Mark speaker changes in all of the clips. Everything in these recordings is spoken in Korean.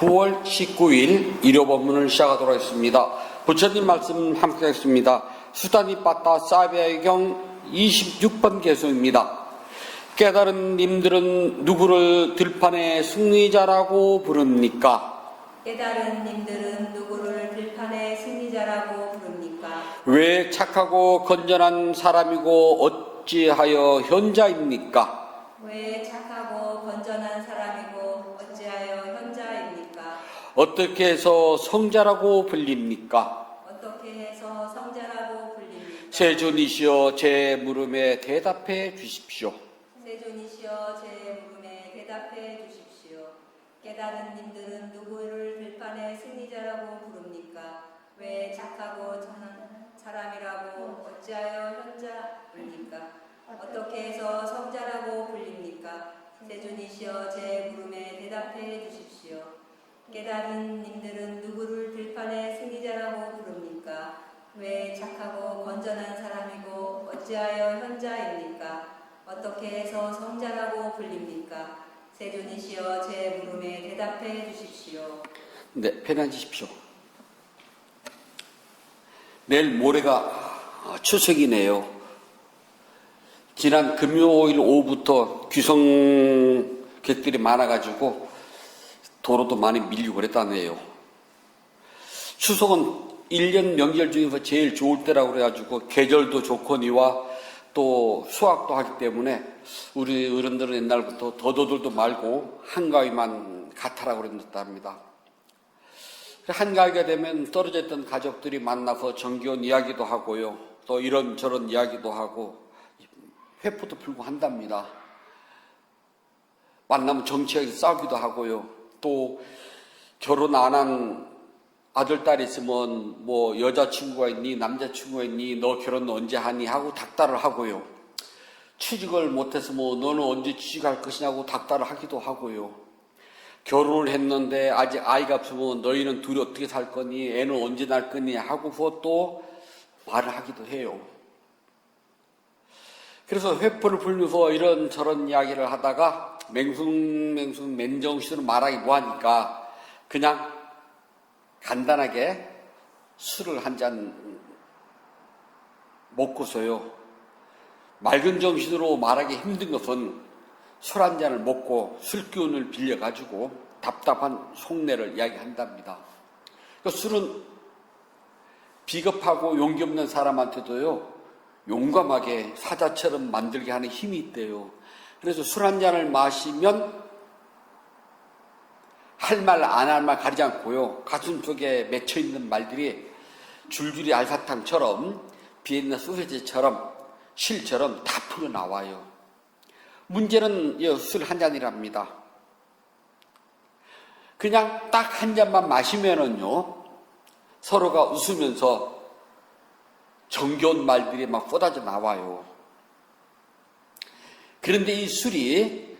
Speaker 1: 9월 19일 일요본문을 시작하도록 하겠습니다. 부처님 말씀 함께 하겠습니다. 수다니 빠따 사비아경 26번 개소입니다. 깨달은 님들은 누구를 들판의 승리자라고 부릅니까?
Speaker 2: 깨달은 님들은 누구를 들판의 승리자라고 부릅니까?
Speaker 1: 왜 착하고 건전한 사람이고 어찌하여 현자입니까?
Speaker 2: 왜 착하고 건전한 사람이고 어찌하여 현자입니까?
Speaker 1: 어떻게 해서 성자라고 불립니까?
Speaker 2: 어떻게 해서 성자라고 불립니까?
Speaker 1: 세존이시여 제 물음에 대답해 주십시오.
Speaker 2: 세존이시여 제 물음에 대답해 주십시오. 깨달은 님들은 누구를 들판의 승리자라고 부릅니까? 왜 착하고 선한 사람이라고 어찌하여 현자입니까? 어떻게 해서 성자라고 불립니까? 세존이시여 제 물음에 대답해 주십시오. 깨달은 님들은 누구를 들판의 승리자라고 부릅니까? 왜 착하고 건전한 사람이고 어찌하여 현자입니까? 어떻게 해서 성자라고 불립니까? 세존이시여 제 물음에 대답해 주십시오.
Speaker 1: 네, 편안하십시오. 내일 모레가 추석이네요. 지난 금요일 오후부터 귀성객들이 많아가지고 도로도 많이 밀리고 그랬다네요. 추석은 1년 명절 중에서 제일 좋을 때라고 그래가지고 계절도 좋거니와 또 수학도 하기 때문에 우리 어른들은 옛날부터 더도들도 말고 한가위만 같아라고 그랬답니다. 한가위가 되면 떨어져 있던 가족들이 만나서 정겨운 이야기도 하고요. 또 이런저런 이야기도 하고 회포도 풀고 한답니다. 만나면 정치하게 싸우기도 하고요. 또 결혼 안 한 아들, 딸이 있으면 뭐 여자친구가 있니 남자친구가 있니 너 결혼 언제 하니 하고 닥달을 하고요. 취직을 못해서 뭐 너는 언제 취직할 것이냐고 닥달을 하기도 하고요. 결혼을 했는데 아직 아이가 없으면 너희는 둘이 어떻게 살 거니 애는 언제 낳을 거니 하고서 또 말을 하기도 해요. 그래서 회포를 풀면서 이런저런 이야기를 하다가 맹숭맹숭 맨정신으로 말하기 뭐하니까 그냥 간단하게 술을 한 잔 먹고서요. 맑은 정신으로 말하기 힘든 것은 술 한 잔을 먹고 술기운을 빌려가지고 답답한 속내를 이야기한답니다. 그 술은 비겁하고 용기 없는 사람한테도요. 용감하게 사자처럼 만들게 하는 힘이 있대요. 그래서 술 한 잔을 마시면 할 말 안 할 말 가리지 않고요. 가슴 속에 맺혀있는 말들이 줄줄이 알사탕처럼 비엔나 소세지처럼 실처럼 다 풀어나와요. 문제는 술 한 잔이랍니다. 그냥 딱 한 잔만 마시면은요. 서로가 웃으면서 정겨운 말들이 막 쏟아져 나와요. 그런데 이 술이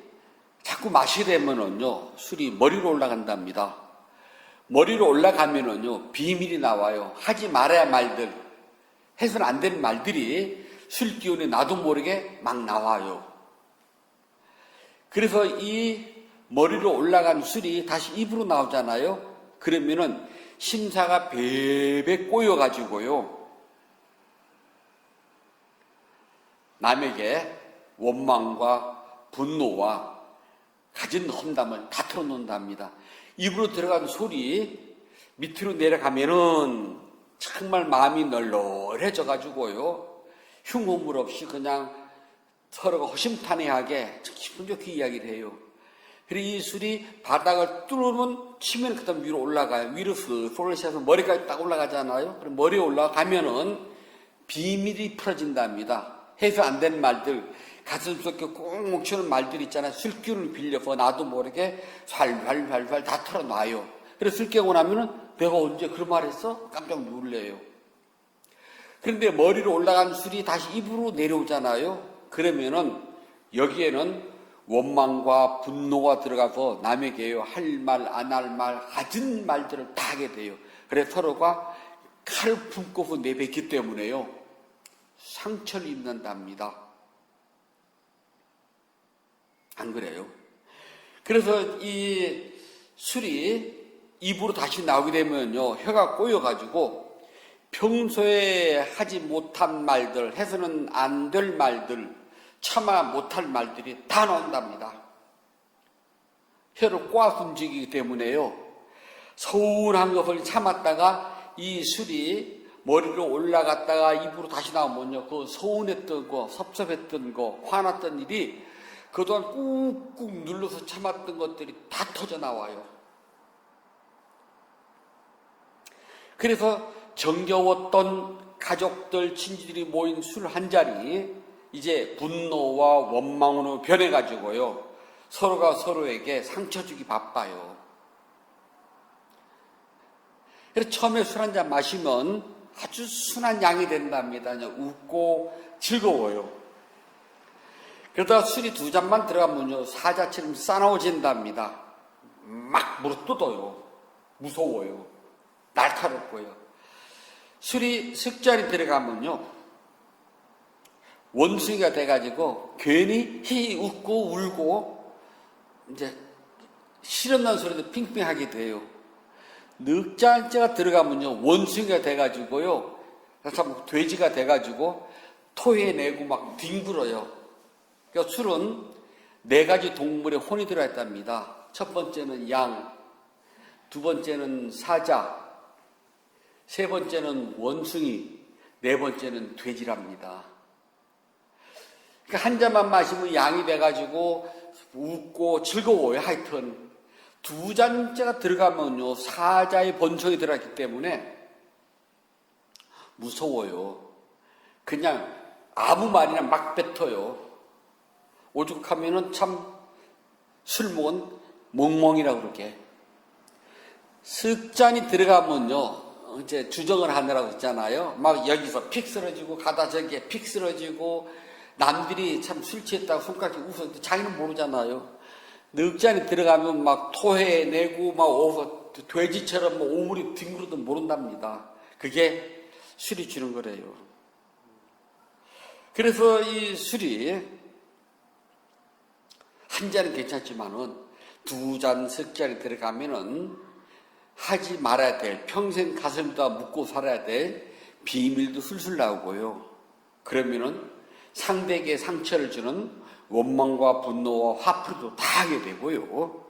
Speaker 1: 자꾸 마시게 되면은요, 술이 머리로 올라간답니다. 머리로 올라가면은요, 비밀이 나와요. 하지 말아야 말들, 해서는 안 되는 말들이 술 기운에 나도 모르게 막 나와요. 그래서 이 머리로 올라간 술이 다시 입으로 나오잖아요. 그러면은 심사가 베베 꼬여가지고요. 남에게 원망과 분노와 가진 험담을 다 털어놓는답니다. 입으로 들어간 소리 밑으로 내려가면은 정말 마음이 널널해져가지고요. 흉후물 없이 그냥 서로가 허심탄회하게 기분 좋게 이야기를 해요. 그리고 이 술이 바닥을 뚫으면 치면 그 다음 위로 올라가요. 위로 쏠려서 머리까지 딱 올라가잖아요. 그럼 머리에 올라가면은 비밀이 풀어진답니다. 해서 안 된 말들, 가슴속에 꼭 뭉치는 말들 있잖아요. 술기운을 빌려서 나도 모르게 활활활활 다 털어놔요. 그래서 술 깨고 나면은 내가 언제 그런 말 했어? 깜짝 놀래요. 그런데 머리로 올라간 술이 다시 입으로 내려오잖아요. 그러면은 여기에는 원망과 분노가 들어가서 남에게요 할 말, 안 할 말, 가진 말들을 다 하게 돼요. 그래서 서로가 칼을 품고서 내뱉기 때문에요. 상처를 입는답니다. 안 그래요? 그래서 이 술이 입으로 다시 나오게 되면요, 혀가 꼬여가지고 평소에 하지 못한 말들, 해서는 안 될 말들, 참아 못할 말들이 다 나온답니다. 혀를 꼬아서 움직이기 때문에요. 서운한 것을 참았다가 이 술이 머리로 올라갔다가 입으로 다시 나오면요, 그 서운했던 거, 섭섭했던 거, 화났던 일이 그동안 꾹꾹 눌러서 참았던 것들이 다 터져 나와요. 그래서 정겨웠던 가족들, 친지들이 모인 술 한 잔이 이제 분노와 원망으로 변해가지고요, 서로가 서로에게 상처 주기 바빠요. 그래서 처음에 술 한 잔 마시면 아주 순한 양이 된답니다. 그냥 웃고 즐거워요. 그러다가 술이 두 잔만 들어가면요, 사자처럼 싸나워진답니다. 막 물어뜯어요. 무서워요. 날카롭고요. 술이 석 잔이 들어가면요, 원숭이가 돼가지고 괜히 히 웃고 울고 이제 실없는 소리도 핑핑하게 돼요. 넉 잔째가 들어가면요, 원숭이가 돼가지고요, 참 돼지가 돼가지고 토해내고 막 뒹굴어요. 그러니까 술은 네 가지 동물의 혼이 들어있답니다. 첫 번째는 양, 두 번째는 사자, 세 번째는 원숭이, 네 번째는 돼지랍니다. 그러니까 한 잔만 마시면 양이 돼가지고 웃고 즐거워요. 하여튼 두 잔째가 들어가면요, 사자의 본성이 들어갔기 때문에 무서워요. 그냥 아무 말이나 막 뱉어요. 오죽하면은 참 술 먹은 멍멍이라고 그러게. 석 잔이 들어가면요, 이제 주정을 하느라고 했잖아요. 막 여기서 픽 쓰러지고 가다 저기에 픽 쓰러지고, 남들이 참 술 취했다고 손가락이 웃어도 자기는 모르잖아요. 넉 잔이 들어가면 막 토해내고 막 돼지처럼 뭐 오물이 뒹굴어도 모른답니다. 그게 술이 주는 거래요. 그래서 이 술이 한 잔은 괜찮지만은 두 잔, 석 잔이 들어가면은 하지 말아야 될, 평생 가슴에다 묻고 살아야 될 비밀도 술술 나오고요. 그러면은 상대에게 상처를 주는 원망과 분노와 화풀이도 다 하게 되고요.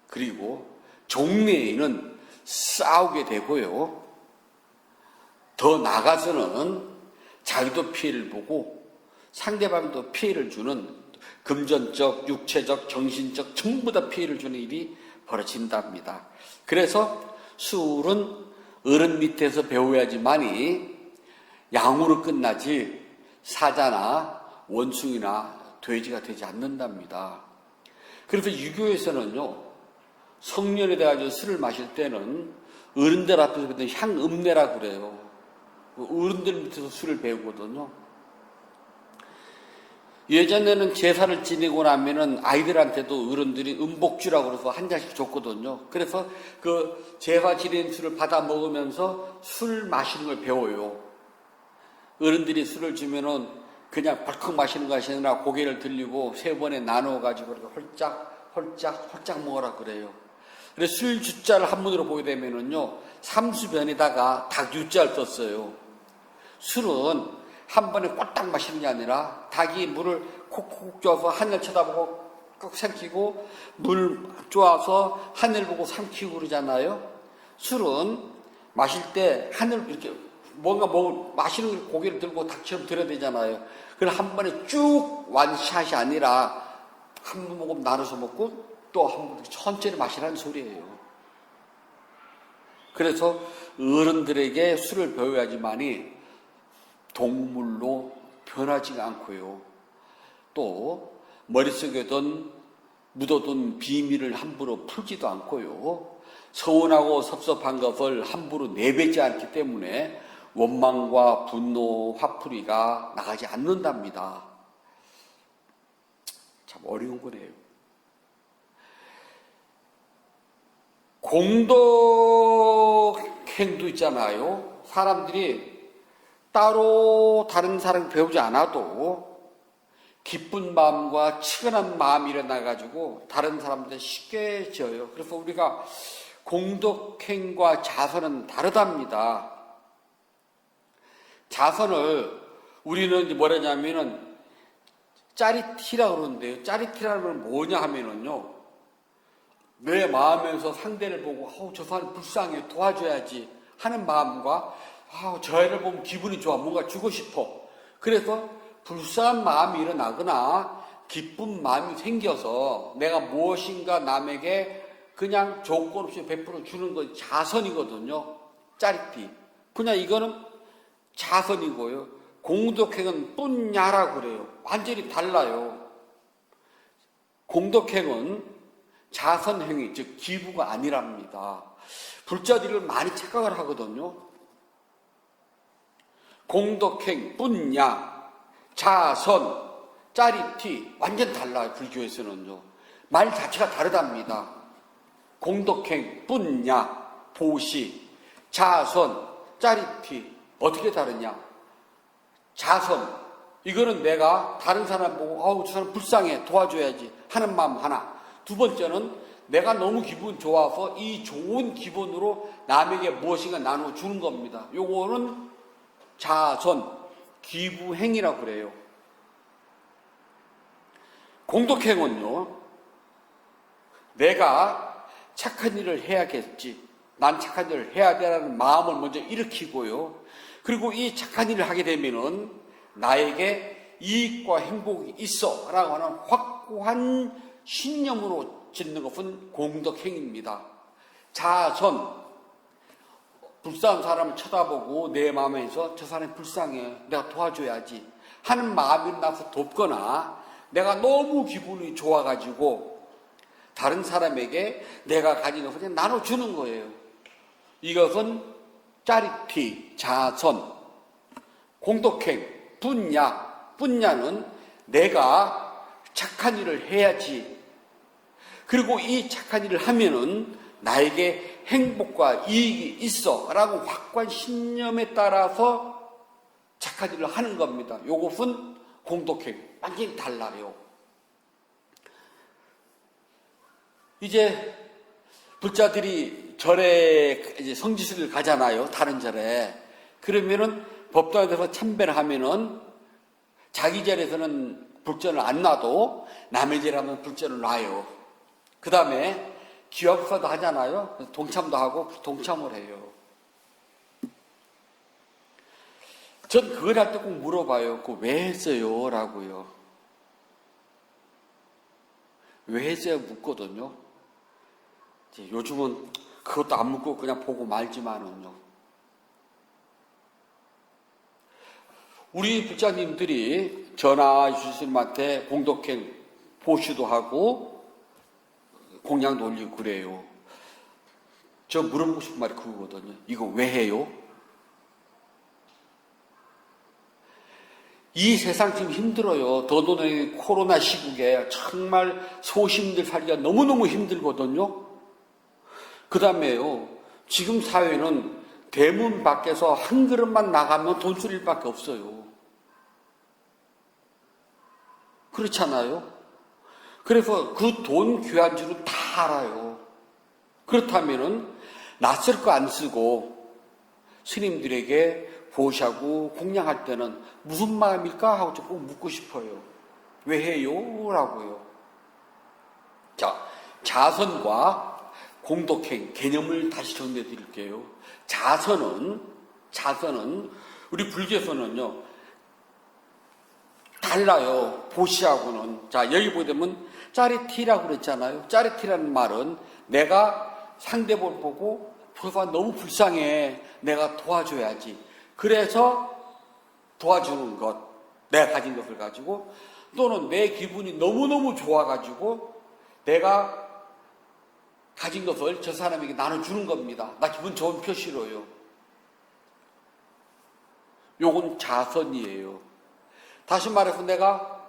Speaker 1: 그리고 종래에는 싸우게 되고요. 더 나아가서는 자기도 피해를 보고 상대방도 피해를 주는, 금전적, 육체적, 정신적 전부 다 피해를 주는 일이 벌어진답니다. 그래서 술은 어른 밑에서 배워야지만이 양으로 끝나지 사자나 원숭이나 돼지가 되지 않는답니다. 그래서 유교에서는요, 성년이 돼가지고 술을 마실 때는 어른들 앞에서 향음내라 그래요. 어른들 밑에서 술을 배우거든요. 예전에는 제사를 지내고 나면은 아이들한테도 어른들이 음복주라고 그래서 한 잔씩 줬거든요. 그래서 그 제사 지낸 술을 받아 먹으면서 술 마시는 걸 배워요. 어른들이 술을 주면은 그냥 벌컥 마시는 것이 아니라 고개를 들리고 세 번에 나누어가지고 홀짝 먹으라 그래요. 그래서 술 주자를 한문으로 보게 되면은요, 삼수변에다가 닭 유자를 썼어요. 술은 한 번에 꼴딱 마시는 게 아니라 닭이 물을 콕콕 쪼아서 하늘 쳐다보고 꼭 삼키고, 물 쪼아서 하늘 보고 삼키고 그러잖아요. 술은 마실 때 하늘 이렇게 뭔가 마시는 고개를 들고 닭처럼 들어야 되잖아요. 그럼 한 번에 쭉 완샷이 아니라 한 모금 나눠서 먹고 또 한 모금 천천히 마시라는 소리예요. 그래서 어른들에게 술을 배워야지만이 동물로 변하지가 않고요. 또 머릿속에 묻어둔 비밀을 함부로 풀지도 않고요. 서운하고 섭섭한 것을 함부로 내뱉지 않기 때문에 원망과 분노, 화풀이가 나가지 않는답니다. 참 어려운 거네요. 공덕행도 있잖아요. 사람들이 따로 다른 사람 배우지 않아도 기쁜 마음과 측은한 마음이 일어나가지고 다른 사람들 쉽게 지어요. 그래서 우리가 공덕행과 자선은 다르답니다. 자선을 우리는 이제 뭐라냐면은 짜리티라고 그러는데요. 짜리티라는 건 뭐냐 하면은요, 내 마음에서 상대를 보고 저 사람 불쌍해 도와줘야지 하는 마음과 저 애를 보면 기분이 좋아 뭔가 주고 싶어 그래서 불쌍한 마음이 일어나거나 기쁜 마음이 생겨서 내가 무엇인가 남에게 그냥 조건 없이 베풀어 주는 건 자선이거든요. 짜리티 그냥 이거는 자선이고요. 공덕행은 뿐야라고 그래요. 완전히 달라요. 공덕행은 자선행위, 즉 기부가 아니랍니다. 불자들을 많이 착각을 하거든요. 공덕행, 뿐야, 자선, 짜리티 완전 달라요. 불교에서는요. 말 자체가 다르답니다. 공덕행, 뿐야, 보시, 자선, 짜리티 어떻게 다르냐? 자선 이거는 내가 다른 사람 보고 저 사람 불쌍해 도와줘야지 하는 마음 하나. 두 번째는 내가 너무 기분 좋아서 이 좋은 기분으로 남에게 무엇인가 나눠주는 겁니다. 요거는 자선, 기부행위라고 그래요. 공덕행은요, 내가 착한 일을 해야겠지, 난 착한 일을 해야 되라는 마음을 먼저 일으키고요. 그리고 이 착한 일을 하게 되면은 나에게 이익과 행복이 있어 라고 하는 확고한 신념으로 짓는 것은 공덕행입니다. 자선, 불쌍한 사람을 쳐다보고 내 마음에서 저 사람이 불쌍해 내가 도와줘야지 하는 마음이 나서 돕거나 내가 너무 기분이 좋아가지고 다른 사람에게 내가 가진 것을 그냥 나눠주는 거예요. 이것은 짜리티, 자선, 공덕행, 뿐야. 뿐야는 내가 착한 일을 해야지. 그리고 이 착한 일을 하면은 나에게 행복과 이익이 있어 라고 확고한 신념에 따라서 착한 일을 하는 겁니다. 요것은 공덕행 완전히 달라요. 이제 불자들이 절에 이제 성지순을 가잖아요. 다른 절에. 그러면은 법당에서 참배를 하면은 자기 절에서는 불전을 안 놔도 남의 절에 하면 불전을 놔요. 그 다음에 기업사도 하잖아요. 동참도 하고 동참을 해요. 전 그걸 할 때 꼭 물어봐요. 그거 왜 했어요? 라고요. 왜 했어요? 묻거든요. 요즘은 그것도 안 묻고 그냥 보고 말지만은요. 우리 부자님들이 전하 주스님한테 공덕행 보시도 하고 공양도 올리고 그래요. 저 물어보고 싶은 말이 그거거든요. 이거 왜 해요? 이 세상 지금 힘들어요. 더더욱이 코로나 시국에 정말 소심들 살기가 너무너무 힘들거든요. 그 다음에요. 지금 사회는 대문 밖에서 한 그릇만 나가면 돈 쓸 일밖에 없어요. 그렇잖아요. 그래서 그 돈 귀한 줄은 다 알아요. 그렇다면은 낯설 거 안 쓰고 스님들에게 보시하고 공양할 때는 무슨 마음일까 하고 꼭 묻고 싶어요. 왜 해요? 라고요. 자, 자선과 공덕행 개념을 다시 정리해 드릴게요. 자선은 우리 불교에서는요 달라요. 보시하고는. 자, 여기 보게 되면 짜리티라고 그랬잖아요. 짜리티라는 말은 내가 상대방을 보고 저 사람 너무 불쌍해. 내가 도와줘야지. 그래서 도와주는 것. 내가 가진 것을 가지고 또는 내 기분이 너무너무 좋아가지고 내가 가진 것을 저 사람에게 나눠주는 겁니다. 나 기분 좋은 표시로요. 요건 자선이에요. 다시 말해서 내가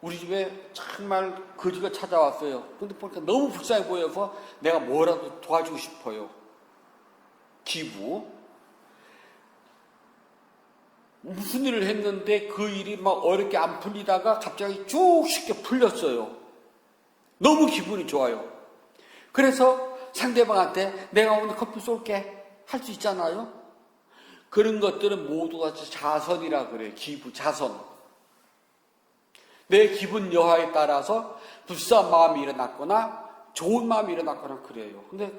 Speaker 1: 우리 집에 정말 거지가 찾아왔어요. 근데 보니까 너무 불쌍해 보여서 내가 뭐라도 도와주고 싶어요. 기부. 무슨 일을 했는데 그 일이 막 어렵게 안 풀리다가 갑자기 쭉 쉽게 풀렸어요. 너무 기분이 좋아요. 그래서 상대방한테 내가 오늘 커피 쏠게 할 수 있잖아요. 그런 것들은 모두가 자선이라 그래요. 기부, 자선. 내 기분 여하에 따라서 불쌍한 마음이 일어났거나 좋은 마음이 일어났거나 그래요. 근데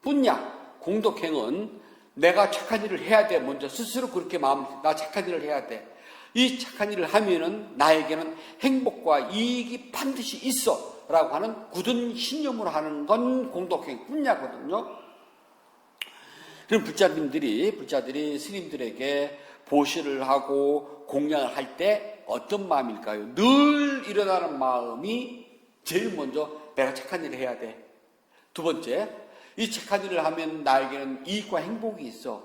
Speaker 1: 분야, 공덕행은 내가 착한 일을 해야 돼. 먼저 스스로 그렇게 나 착한 일을 해야 돼. 이 착한 일을 하면은 나에게는 행복과 이익이 반드시 있어. 라고 하는 굳은 신념으로 하는 건 공덕행 분야거든요. 그럼 불자들이 스님들에게 보시를 하고 공양을 할 때 어떤 마음일까요? 늘 일어나는 마음이 제일 먼저 내가 착한 일을 해야 돼. 두 번째, 이 착한 일을 하면 나에게는 이익과 행복이 있어.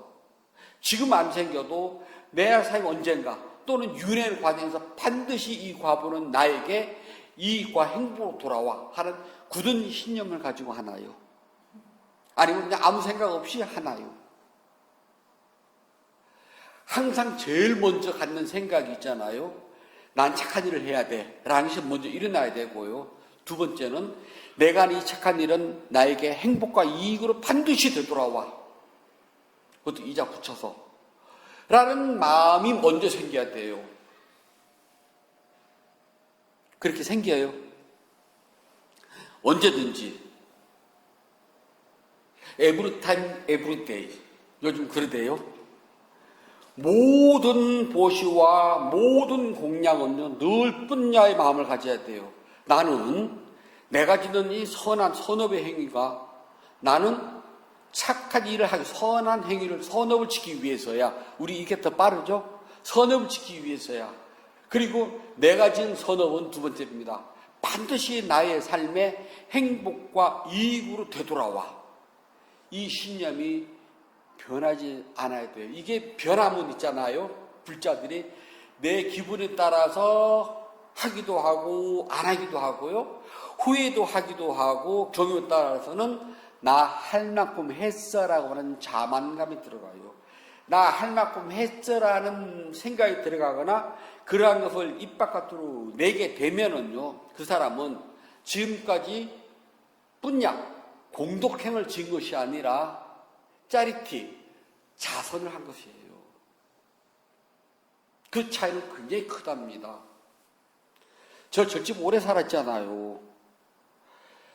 Speaker 1: 지금 안 생겨도 내 삶 언젠가 또는 윤회 과정에서 반드시 이 과보는 나에게 이익과 행복으로 돌아와 하는 굳은 신념을 가지고 하나요? 아니면 그냥 아무 생각 없이 하나요? 항상 제일 먼저 갖는 생각이 있잖아요. 난 착한 일을 해야 돼 라는 것이 먼저 일어나야 되고요. 두 번째는 내가 하는 이 착한 일은 나에게 행복과 이익으로 반드시 되돌아와. 그것도 이자 붙여서 라는 마음이 먼저 생겨야 돼요. 그렇게 생겨요. 언제든지 every time, every day. 요즘 그러대요. 모든 보시와 모든 공양은요, 늘 분야의 마음을 가져야 돼요. 나는 내가 지는 이 선한 선업의 행위가 나는 착한 일을 하기, 선한 행위를, 선업을 지키기 위해서야. 우리 이게 더 빠르죠? 선업을 지키기 위해서야. 그리고 내가 지은 선업은 두 번째입니다. 반드시 나의 삶에 행복과 이익으로 되돌아와. 이 신념이 변하지 않아야 돼요. 이게 변하면 있잖아요. 불자들이 내 기분에 따라서 하기도 하고 안 하기도 하고요. 후회도 하기도 하고 경우에 따라서는 나 할 만큼 했어라고 하는 자만감이 들어가요. 나 할 만큼 했어라는 생각이 들어가거나 그러한 것을 입 바깥으로 내게 되면은요, 그 사람은 지금까지 뿐야 공덕행을 지은 것이 아니라 짜리티, 자선을 한 것이에요. 그 차이는 굉장히 크답니다. 저 절집 오래 살았잖아요.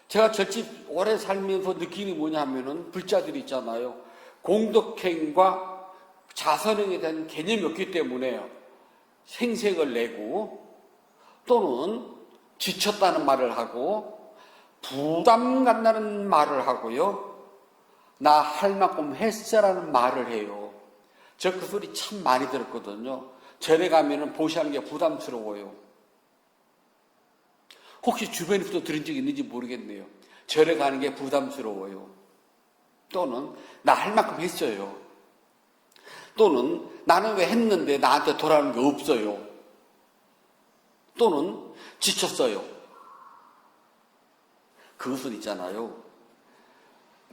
Speaker 1: 제가 절집 오래 살면서 느끼는 게 뭐냐면은 불자들이 있잖아요. 공덕행과 자선행에 대한 개념이 없기 때문에 생색을 내고 또는 지쳤다는 말을 하고 부담 간다는 말을 하고요. 나 할 만큼 했어라는 말을 해요. 저 그 소리 참 많이 들었거든요. 절에 가면은 보시하는 게 부담스러워요. 혹시 주변에서도 들은 적 있는지 모르겠네요. 절에 가는 게 부담스러워요. 또는 나 할 만큼 했어요. 또는 나는 왜 했는데 나한테 돌아오는 게 없어요. 또는 지쳤어요. 그것은 있잖아요.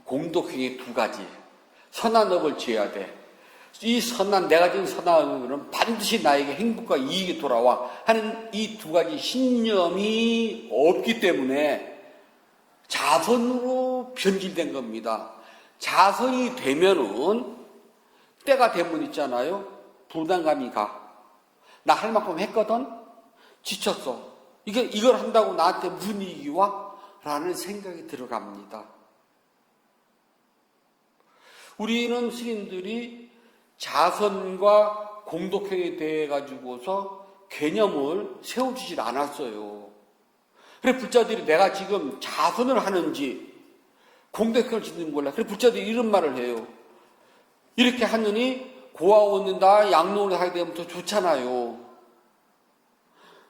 Speaker 1: 공덕행의 두 가지. 선한 업을 지어야 돼. 이 선한, 내가 지은 선한 업은 반드시 나에게 행복과 이익이 돌아와 하는 이 두 가지 신념이 없기 때문에 자선으로 변질된 겁니다. 자선이 되면은 때가 되면 있잖아요. 부담감이 가. 나 할 만큼 했거든? 지쳤어. 이걸 한다고 나한테 무슨 이익이 와? 라는 생각이 들어갑니다. 우리는 스님들이 자선과 공덕행에 대해 가지고서 개념을 세워주질 않았어요. 그래 불자들이 내가 지금 자선을 하는지 공덕행을 짓는지 몰라. 그래 불자들이 이런 말을 해요. 이렇게 하느니 고아원는다 양로를 하게 되면 더 좋잖아요.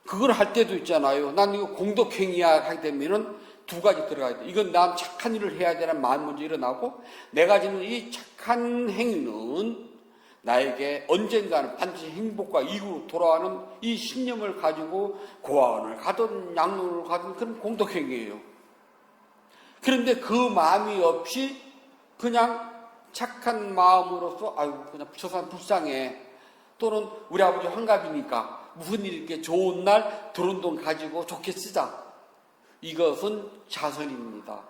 Speaker 1: 그걸 할 때도 있잖아요. 난 이거 공덕행이야 하게 되면은 두 가지 들어가야 돼. 이건 난 착한 일을 해야 되는 마음 먼저 일어나고 내가 지는 이 착한 행위는 나에게 언젠가는 반드시 행복과 이익으로 돌아가는 이 신념을 가지고 고아원을 가든 양로를 가든 그런 공덕행위예요. 그런데 그 마음이 없이 그냥 착한 마음으로서 아이고 그냥 저 사람 불쌍해. 또는 우리 아버지 환갑이니까 무슨 일 이렇게 좋은 날 들은 돈 가지고 좋게 쓰자. 이것은 자선입니다.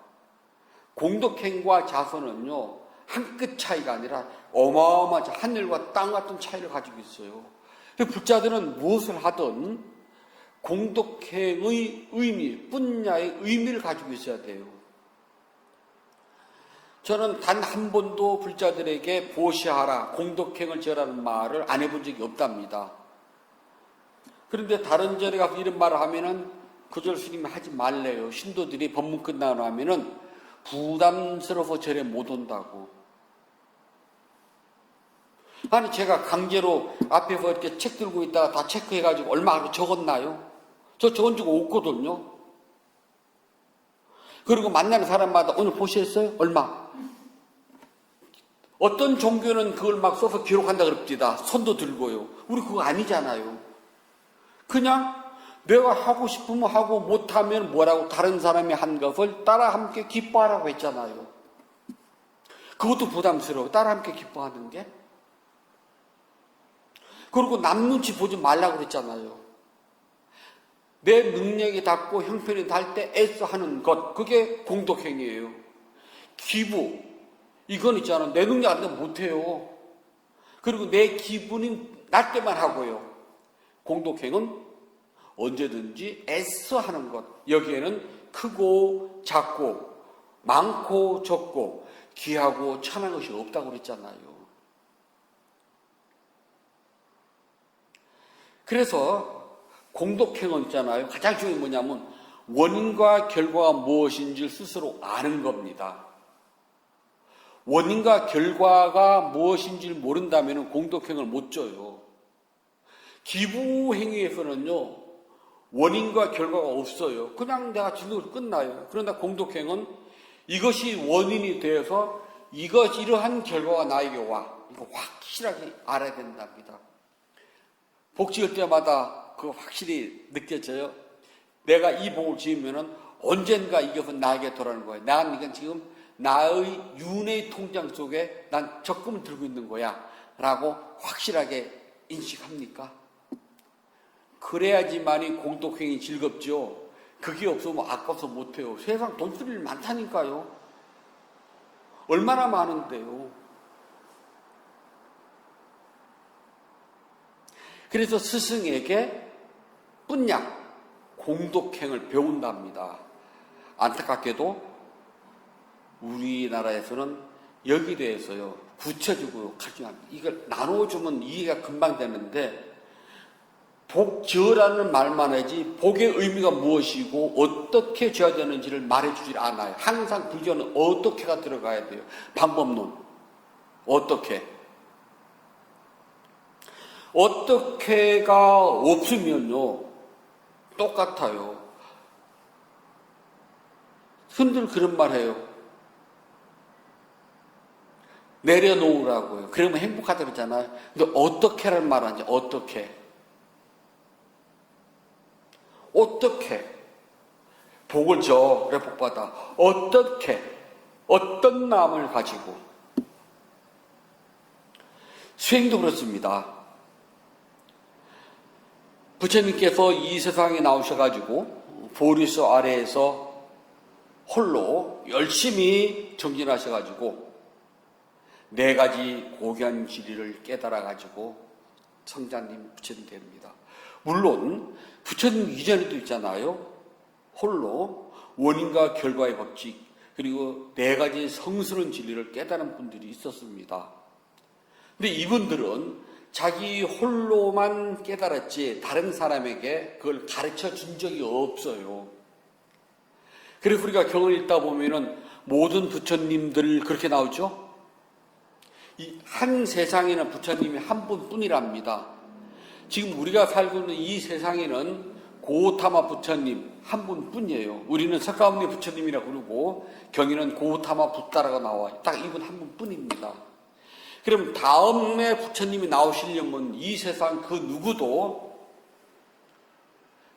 Speaker 1: 공덕행과 자선은요, 한 끗 차이가 아니라 어마어마한 하늘과 땅 같은 차이를 가지고 있어요. 불자들은 무엇을 하든 공덕행의 의미, 분야의 의미를 가지고 있어야 돼요. 저는 단 한 번도 불자들에게 보시하라, 공덕행을 지어라는 말을 안 해본 적이 없답니다. 그런데 다른 절에 가서 이런 말을 하면은 그 절 스님이 하지 말래요. 신도들이 법문 끝나고 나면은 부담스러워서 절에 못 온다고. 아니, 제가 강제로 앞에서 이렇게 책 들고 있다가 다 체크해가지고 얼마로 적었나요? 저 적은 적 없거든요. 그리고 만나는 사람마다 오늘 보셨어요? 얼마? 어떤 종교는 그걸 막 써서 기록한다 그럽니다. 손도 들고요. 우리 그거 아니잖아요. 그냥 내가 하고 싶으면 하고 못하면 뭐라고 다른 사람이 한 것을 따라 함께 기뻐하라고 했잖아요. 그것도 부담스러워. 따라 함께 기뻐하는 게. 그리고 남 눈치 보지 말라고 그랬잖아요. 내 능력이 닿고 형편이 닿을 때 애써 하는 것, 그게 공덕행위예요. 기부, 이건 있잖아. 내 능력 안 되면 못해요. 그리고 내 기분이 날 때만 하고요. 공덕행은 언제든지 애써 하는 것. 여기에는 크고 작고 많고 적고 귀하고 천한 것이 없다고 그랬잖아요. 그래서 공덕행은 있잖아요. 가장 중요한 게 뭐냐면 원인과 결과가 무엇인지 스스로 아는 겁니다. 원인과 결과가 무엇인지를 모른다면 공덕행을 못 져요. 기부행위에서는요, 원인과 결과가 없어요. 그냥 내가 진도로 끝나요. 그러나 공덕행은 이것이 원인이 되어서 이러한 결과가 나에게 와. 이거 확실하게 알아야 된답니다. 복 지을 때마다 그거 확실히 느껴져요. 내가 이 복을 지으면은 언젠가 이것은 나에게 돌아오는 거예요. 난 이건 지금 나의 윤회의 통장 속에 난 적금을 들고 있는 거야. 라고 확실하게 인식합니까? 그래야지만이 공덕행이 즐겁죠. 그게 없으면 아까워서 못해요. 세상 돈쓸일 많다니까요. 얼마나 많은데요. 그래서 스승에게 뿐냥 공덕행을 배운답니다. 안타깝게도 우리나라에서는 여기에 대해서요, 붙여주고 가져갑니다. 이걸 나눠주면 이해가 금방 되는데, 복 지어라는 말만 하지 복의 의미가 무엇이고 어떻게 지어야 되는지를 말해주질 않아요. 항상 불교는 어떻게가 들어가야 돼요. 방법론. 어떻게가 없으면요, 똑같아요. 흔들 그런 말 해요. 내려놓으라고요. 그러면 행복하다 그러잖아요. 근데 어떻게라는 말 하지, 어떻게 복을 줘, 그래 복받아. 어떤 마음을 가지고. 수행도 그렇습니다. 부처님께서 이 세상에 나오셔가지고 보리수 아래에서 홀로 열심히 정진하셔가지고 4가지 고귀한 진리를 깨달아가지고 성자님 부처님 됩니다. 물론 부처님 이전에도 있잖아요. 홀로 원인과 결과의 법칙, 그리고 4가지 성스러운 진리를 깨달은 분들이 있었습니다. 근데 이분들은 자기 홀로만 깨달았지 다른 사람에게 그걸 가르쳐 준 적이 없어요. 그래서 우리가 경을 읽다 보면은 모든 부처님들 그렇게 나오죠? 이 한 세상에는 부처님이 한 분뿐이랍니다. 지금 우리가 살고 있는 이 세상에는 고타마 부처님 한 분뿐이에요. 우리는 석가모니 부처님이라고 부르고 경에는 고타마 붓다라고 나와요. 딱 이분 한 분뿐입니다. 그럼 다음에 부처님이 나오시려면 이 세상 그 누구도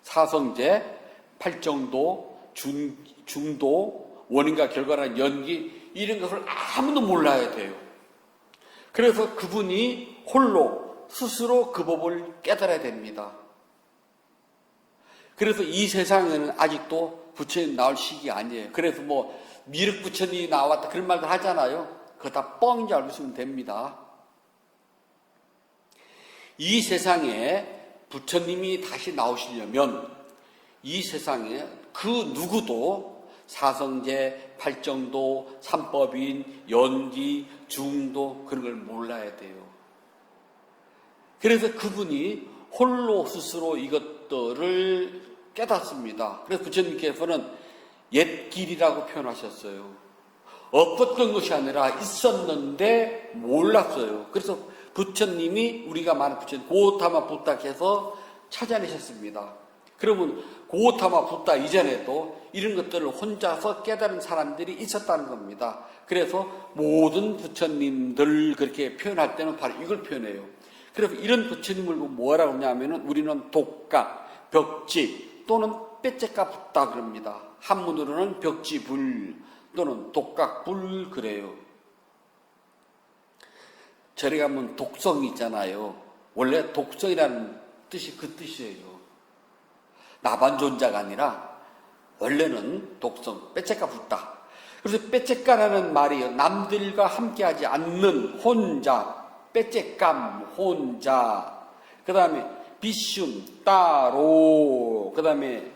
Speaker 1: 사성제, 팔정도, 중도, 원인과 결과라는 연기 이런 것을 아무도 몰라야 돼요. 그래서 그분이 홀로 스스로 그 법을 깨달아야 됩니다. 그래서 이 세상에는 아직도 부처님 나올 시기 아니에요. 그래서 미륵 부처님이 나왔다 그런 말들 하잖아요. 그거 다 뻥인 줄 알고 있으면 됩니다. 이 세상에 부처님이 다시 나오시려면 이 세상에 그 누구도 사성제, 팔정도, 삼법인, 연기, 중도 그런 걸 몰라야 돼요. 그래서 그분이 홀로 스스로 이것들을 깨닫습니다. 그래서 부처님께서는 옛길이라고 표현하셨어요. 없었던 것이 아니라 있었는데 몰랐어요. 그래서 부처님이 우리가 말하는 부처님 고타마 부타께서 찾아내셨습니다. 그러면 고타마 부타 이전에도 이런 것들을 혼자서 깨달은 사람들이 있었다는 겁니다. 그래서 모든 부처님들 그렇게 표현할 때는 바로 이걸 표현해요. 그래서 이런 부처님을 뭐라고 하냐면은 우리는 독각, 벽지 또는 빼째까 붙다 그럽니다. 한문으로는 벽지불 또는 독각불 그래요. 절에 가면 독성이 있잖아요. 원래 독성이라는 뜻이 그 뜻이에요. 나반존자가 아니라 원래는 독성, 빼째까 붙다. 그래서 빼째까라는 말이 남들과 함께하지 않는 혼자, 빼째감, 혼자. 그 다음에 비슘, 따로. 그 다음에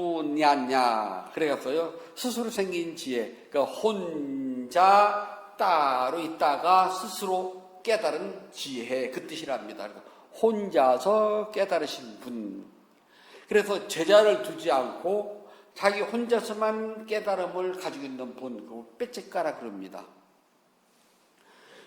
Speaker 1: 싸얌부냐냐. 그래갖고요, 스스로 생긴 지혜. 그러니까 혼자, 따로 있다가 스스로 깨달은 지혜. 그 뜻이랍니다. 그러니까 혼자서 깨달으신 분. 그래서 제자를 두지 않고 자기 혼자서만 깨달음을 가지고 있는 분, 그 빼째까라 그럽니다.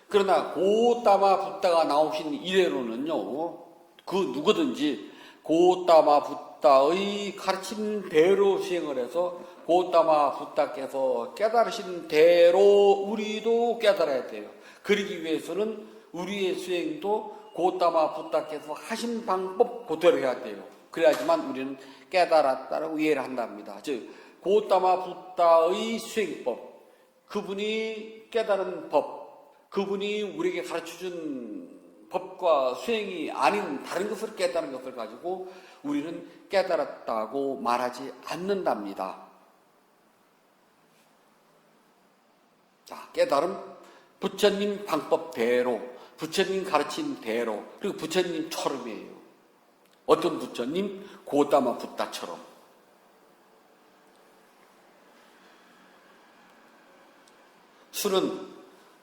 Speaker 1: 그러나 고따마 붓다가 나오신 이래로는요, 그 누구든지 고따마 붓다의 가르친 대로 수행을 해서 고따마 붓다께서 깨달으신 대로 우리도 깨달아야 돼요. 그러기 위해서는 우리의 수행도 고따마 붓다께서 하신 방법 그대로 해야 돼요. 그래야지만 우리는 깨달았다라고 이해를 한답니다. 즉 고따마 붓다의 수행법, 그분이 깨달은 법, 그분이 우리에게 가르쳐준 법과 수행이 아닌 다른 것을 깨달은 것을 가지고 우리는 깨달았다고 말하지 않는답니다. 자, 깨달음 부처님 방법대로, 부처님 가르친 대로, 그리고 부처님처럼이에요. 어떤 부처님? 고따마 붓다처럼. 술은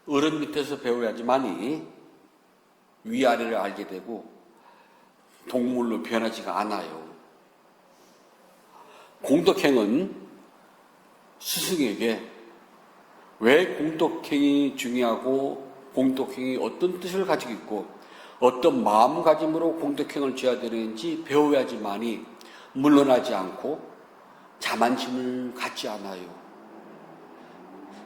Speaker 1: 어른 밑에서 배워야지만이 위아래를 알게 되고 동물로 변하지가 않아요. 공덕행은 스승에게 왜 공덕행이 중요하고 공덕행이 어떤 뜻을 가지고 있고 어떤 마음가짐으로 공덕행을 지어야 되는지 배워야지만이 물러나지 않고 자만심을 갖지 않아요.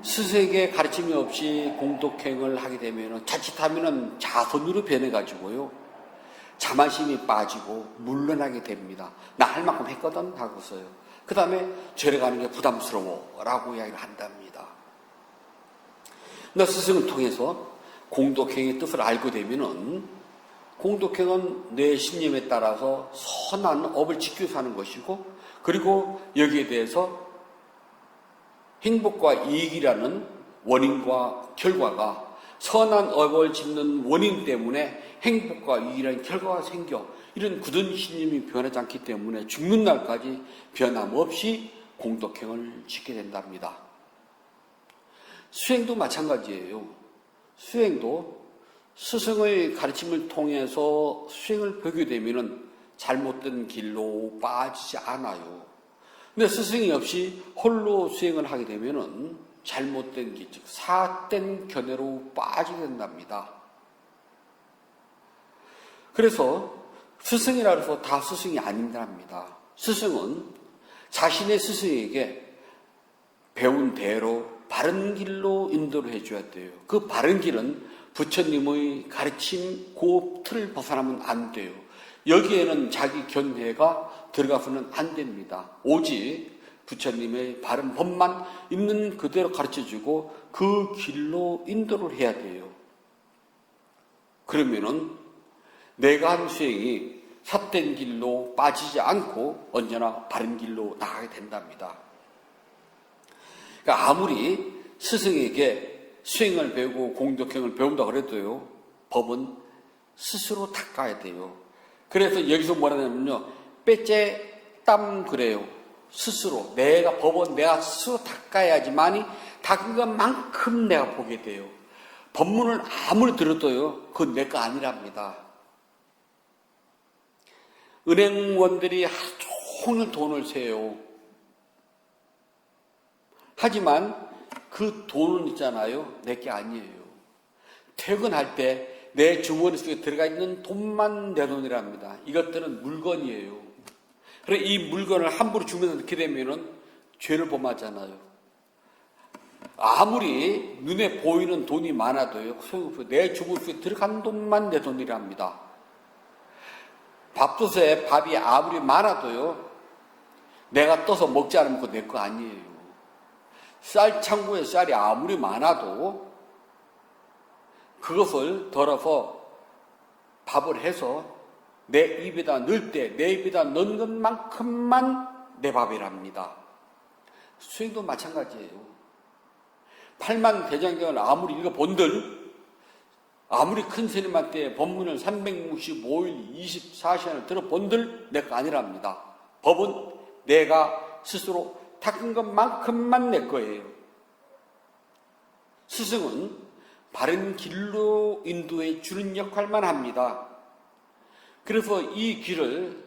Speaker 1: 스승에게 가르침이 없이 공덕행을 하게 되면 자칫하면 자선으로 변해가지고요, 자만심이 빠지고 물러나게 됩니다. 나 할 만큼 했거든 하고서요. 그 다음에 절에 가는 게 부담스러워 라고 이야기를 한답니다. 나 스승을 통해서 공덕행의 뜻을 알고 되면은 공덕행은 내 신념에 따라서 선한 업을 지키고 사는 것이고, 그리고 여기에 대해서 행복과 이익이라는 원인과 결과가, 선한 업을 짓는 원인 때문에 행복과 이익이라는 결과가 생겨 이런 굳은 신념이 변하지 않기 때문에 죽는 날까지 변함없이 공덕행을 짓게 된답니다. 수행도 마찬가지예요. 수행도 스승의 가르침을 통해서 수행을 보게 되면 잘못된 길로 빠지지 않아요. 근데 스승이 없이 홀로 수행을 하게 되면 잘못된 길, 즉 사악된 견해로 빠지게 된답니다. 그래서 스승이라 해서 다 스승이 아닌답니다. 스승은 자신의 스승에게 배운 대로 바른 길로 인도를 해줘야 돼요. 그 바른 길은 부처님의 가르침 그 틀을 벗어나면 안 돼요. 여기에는 자기 견해가 들어가서는 안 됩니다. 오직 부처님의 바른 법만 있는 그대로 가르쳐주고 그 길로 인도를 해야 돼요. 그러면은 내가 한 수행이 삿된 길로 빠지지 않고 언제나 바른 길로 나가게 된답니다. 그러니까 아무리 스승에게 수행을 배우고 공덕행을 배운다 그래도요, 법은 스스로 닦아야 돼요. 그래서 여기서 뭐라냐면요, 빼째 땀 그래요. 스스로 내가 법은 내가 스스로 닦아야지만이 닦은 것만큼 내가 보게 돼요. 법문을 아무리 들어도요, 그건 내 거 아니랍니다. 은행원들이 하루 종일 돈을 세요. 하지만 그 돈은 있잖아요, 내 게 아니에요. 퇴근할 때 내 주머니 속에 들어가 있는 돈만 내 돈이랍니다. 이것들은 물건이에요. 그래서 이 물건을 함부로 주면서 넣게 되면은 죄를 범하잖아요. 아무리 눈에 보이는 돈이 많아도요, 소용없어요. 내 주머니 속에 들어간 돈만 내 돈이랍니다. 밥솥에 밥이 아무리 많아도요, 내가 떠서 먹지 않으면 그거 내 거 아니에요. 쌀 창고에 쌀이 아무리 많아도 그것을 덜어서 밥을 해서 내 입에다 넣을 때 내 입에다 넣은 것만큼만 내 밥이랍니다. 수행도 마찬가지예요. 8만 대장경을 아무리 읽어본들, 아무리 큰 스님한테 법문을 365일 24시간을 들어본들 내 거 아니랍니다. 법은 내가 스스로 닦은 것만큼만 내 거예요. 스승은 바른 길로 인도해 주는 역할만 합니다. 그래서 이 길을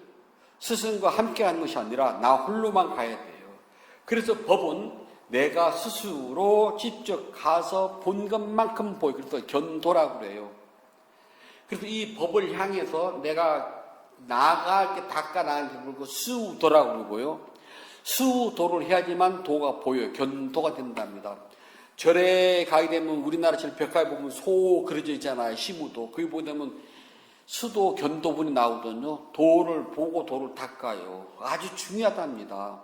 Speaker 1: 스승과 함께 하는 것이 아니라 나 홀로만 가야 돼요. 그래서 법은 내가 스스로 직접 가서 본 것만큼 보여. 그래서 견도라고 그래요. 그래서 이 법을 향해서 내가 나아갈 게 닦아나가는 게 그러고 수도라고 그러고요. 수도를 해야지만 도가 보여요. 견도가 된답니다. 절에 가게 되면 우리나라 절 벽화에 보면 소 그려져 있잖아요. 시무도. 거기 보면 수도 견도분이 나오거든요. 도를 보고 도를 닦아요. 아주 중요하답니다.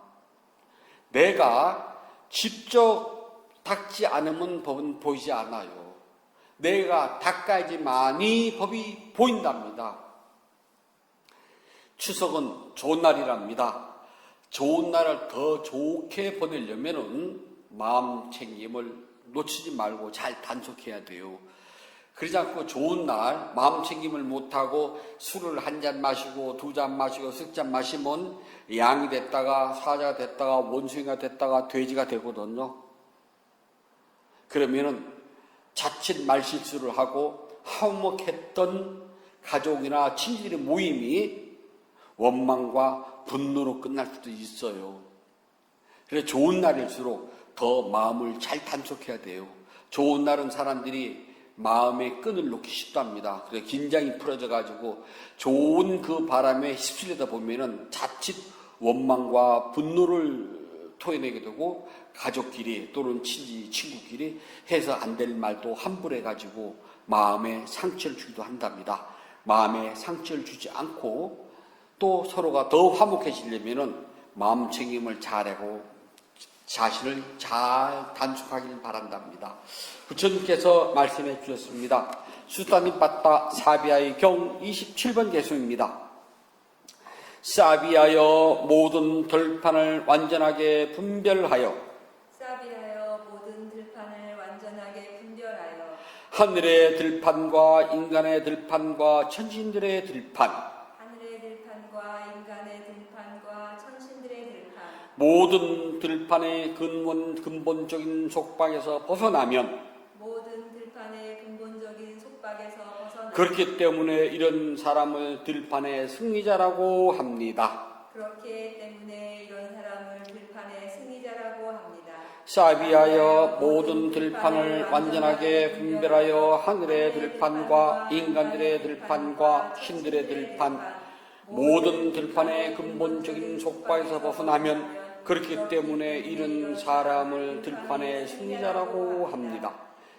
Speaker 1: 내가 직접 닦지 않으면 법은 보이지 않아요. 내가 닦아야지만이 법이 보인답니다. 추석은 좋은 날이랍니다. 좋은 날을 더 좋게 보내려면은 마음 챙김을 놓치지 말고 잘 단속해야 돼요. 그러지 않고 좋은 날 마음 챙김을 못하고 술을 한 잔 마시고 두 잔 마시고 석 잔 마시면 양이 됐다가 사자가 됐다가 원숭이가 됐다가 돼지가 되거든요. 그러면은 자칫 말실수를 하고 화목했던 가족이나 친지들의 모임이 원망과 분노로 끝날 수도 있어요. 그래서 좋은 날일수록 더 마음을 잘 단속해야 돼요. 좋은 날은 사람들이 마음의 끈을 놓기 쉽답니다. 그래서 긴장이 풀어져가지고 좋은 그 바람에 휩쓸리다 보면은 자칫 원망과 분노를 토해내게 되고 가족끼리 또는 친구끼리 해서 안 될 말도 함부로 해가지고 마음에 상처를 주기도 한답니다. 마음에 상처를 주지 않고 또 서로가 더 화목해지려면은 마음 챙김을 잘하고 자신을 잘 단속하길 바란답니다. 부처님께서 말씀해 주셨습니다. 수타님 빠따 사비아의 경 27번 개수입니다. 사비하여 모든 들판을 완전하게 분별하여 하늘의 들판과 인간의 들판과 천신들의 들판 모든 들판의 근본적인 속박에서 벗어나면 그렇기 때문에 이런 사람을 들판의 승리자라고 합니다. 사비하여 모든 들판을 완전하게 분별하여 하늘의 들판과 인간들의 들판과 신들의 들판 모든 들판의 근본적인 속박에서 벗어나면 그렇기 때문에 이런 사람을 들판의 승리자라고 합니다.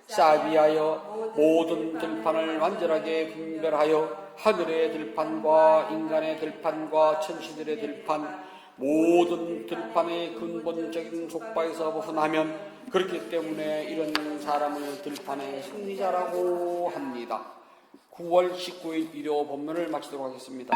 Speaker 1: 사비하여 모든 들판을 완전하게 분별하여 하늘의 들판과 인간의 들판과 천시들의 들판 모든 들판의 근본적인 속박에서 벗어나면 그렇기 때문에 이런 사람을 들판의 승리자라고 합니다. 9월 19일 일요 법문을 마치도록 하겠습니다.